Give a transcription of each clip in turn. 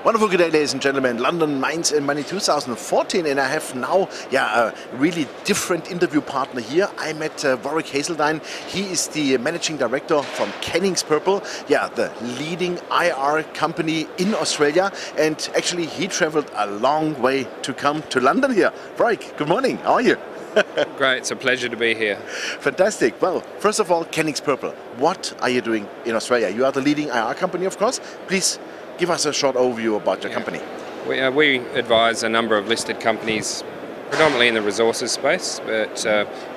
Wonderful good day, ladies and gentlemen. London, Minds and Money 2014, and I have now a really different interview partner here. I met Warrick Hazeldine. He is the managing director from Cannings Purple, the leading IR company in Australia, and actually he traveled a long way to come to London here. Warrick, good morning. How are you? Great, it's a pleasure to be here. Fantastic. Well, first of all, Cannings Purple, what are you doing in Australia? You are the leading IR company, of course. Please give us a short overview about your company. We advise a number of listed companies, predominantly in the resources space, but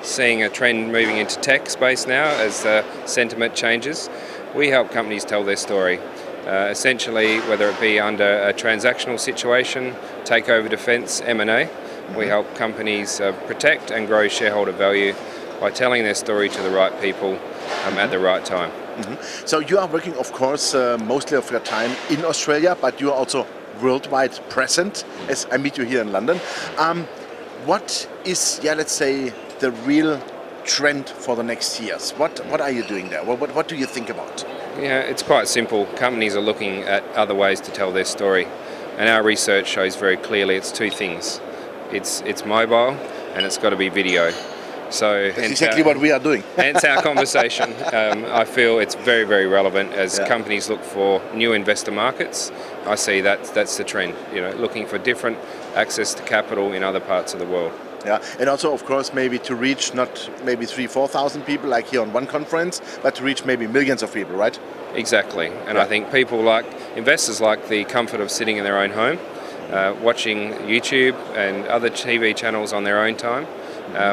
seeing a trend moving into tech space now as sentiment changes. We help companies tell their story. Essentially, whether it be under a transactional situation, takeover defence, M&A, we help companies protect and grow shareholder value by telling their story to the right people at the right time. So you are working, of course, mostly of your time in Australia, but you are also worldwide present, as I meet you here in London. What is, let's say, the real trend for the next years? What are you doing there? What do you think about? Yeah, it's quite simple. Companies are looking at other ways to tell their story, and our research shows very clearly it's two things. It's mobile and it's got to be video. So that's exactly what we are doing. Hence our conversation. I feel it's very, very relevant as companies look for new investor markets. I see that's the trend. Looking for different access to capital in other parts of the world. Yeah, and also, of course, maybe to reach not maybe 3,000-4,000 people like here on one conference, but to reach maybe millions of people, right? Exactly, and I think investors like the comfort of sitting in their own home, watching YouTube and other TV channels on their own time.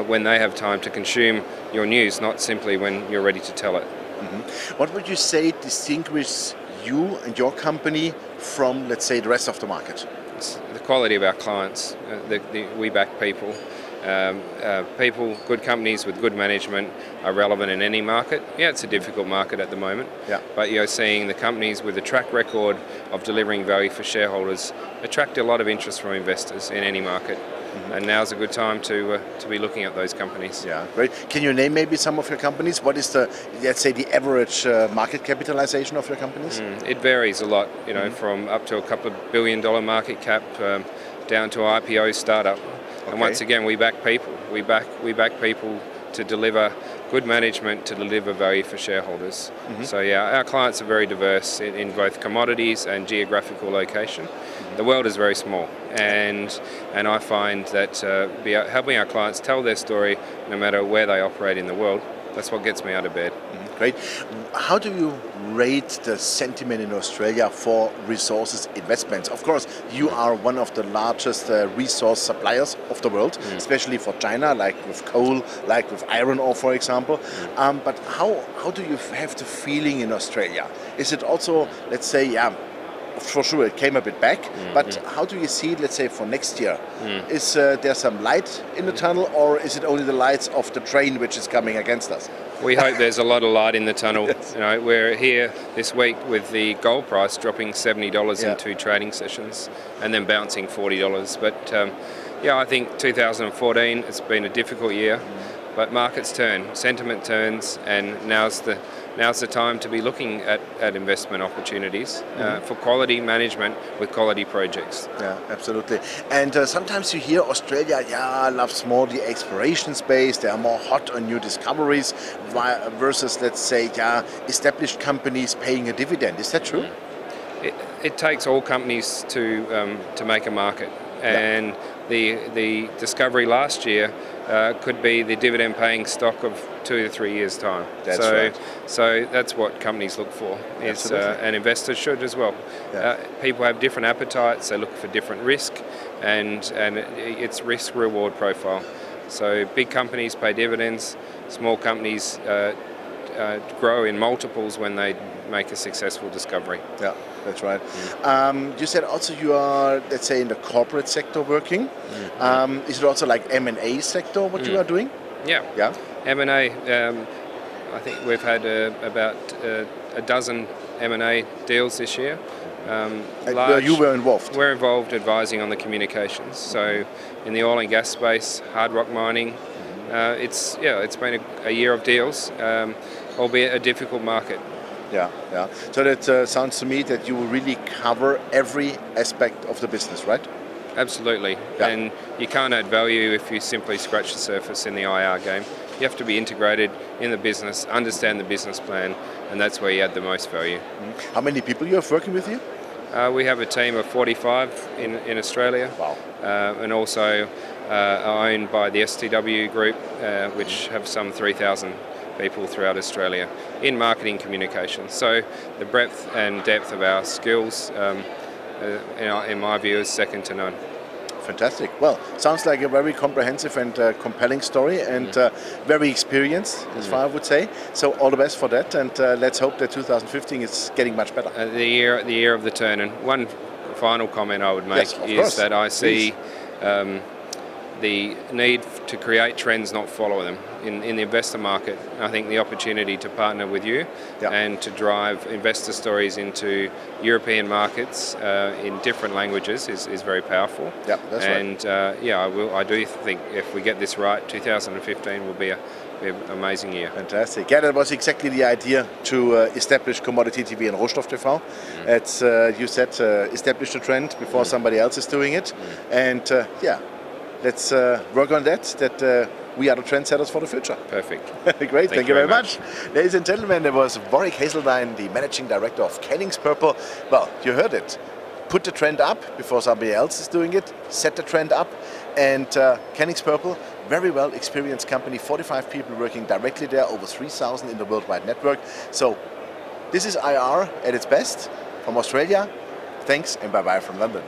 When they have time to consume your news, not simply when you're ready to tell it. What would you say distinguishes you and your company from, let's say, the rest of the market? It's the quality of our clients. We back people. Good companies with good management are relevant in any market. Yeah, it's a difficult market at the moment. Yeah. But you're seeing the companies with a track record of delivering value for shareholders attract a lot of interest from investors in any market. And now's a good time to be looking at those companies. Yeah, great. Can you name maybe some of your companies? What is the, let's say, the average market capitalization of your companies? It varies a lot, from up to a couple of $1 billion market cap down to IPO startup. Okay. And once again, we back people. We back people to deliver good management, to deliver value for shareholders. So our clients are very diverse in both commodities and geographical location. The world is very small, and I find that helping our clients tell their story, no matter where they operate in the world, that's what gets me out of bed. Great. How do you rate the sentiment in Australia for resources investments? Of course, you are one of the largest resource suppliers of the world, especially for China, like with coal, like with iron ore, for example. But how do you have the feeling in Australia? Is it also, let's say, for sure it came a bit back, but how do you see it, let's say, for next year? Is there some light in the tunnel, or is it only the lights of the train which is coming against us? We hope there's a lot of light in the tunnel. Yes. We're here this week with the gold price dropping $70 in 2 trading sessions and then bouncing $40. But I think 2014, it's been a difficult year, but markets turn, sentiment turns, and now's the time to be looking at investment opportunities for quality management with quality projects. Yeah, absolutely. And sometimes you hear Australia, loves more the exploration space. They are more hot on new discoveries versus, let's say, established companies paying a dividend. Is that true? It takes all companies to make a market, and the discovery last year could be the dividend-paying stock of 2 to 3 years' time. That's right. So that's what companies look for, and investors should as well. Yeah. People have different appetites, they look for different risk, and it's risk-reward profile. So big companies pay dividends, small companies grow in multiples when they make a successful discovery. Yeah, that's right. You said also you are, let's say, in the corporate sector working. Is it also like M&A sector what you are doing? Yeah. M&A, I think we've had about a dozen M&A deals this year. You were involved? We're involved advising on the communications. So in the oil and gas space, hard rock mining, it's been a year of deals, albeit a difficult market. Yeah, yeah. So that sounds to me that you will really cover every aspect of the business, right? Absolutely. Yeah. And you can't add value if you simply scratch the surface in the IR game. You have to be integrated in the business, understand the business plan, and that's where you add the most value. How many people you have working with you? We have a team of 45 in Australia. Wow. And also are owned by the STW group, which have some 3,000 people throughout Australia in marketing communications. So the breadth and depth of our skills, in my view, is second to none. Fantastic. Well, sounds like a very comprehensive and compelling story, and very experienced, as far I would say. So all the best for that, and let's hope that 2015 is getting much better. The year of the turn. And one final comment I would make is that I see the need to create trends, not follow them. In the investor market, I think the opportunity to partner with you and to drive investor stories into European markets in different languages is very powerful. Yeah, that's right. And I do think if we get this right, 2015 will be an amazing year. Fantastic. Yeah, that was exactly the idea to establish Commodity TV and Rohstoff TV. It's, you said, establish a trend before somebody else is doing it. And let's work on that we are the trendsetters for the future. Perfect. Great, thank you very much. Ladies and gentlemen, there was Warrick Hazeldine, the Managing Director of Cannings Purple. Well, you heard it. Put the trend up before somebody else is doing it, set the trend up, and Cannings Purple, very well experienced company, 45 people working directly there, over 3,000 in the worldwide network. So this is IR at its best from Australia. Thanks and bye-bye from London.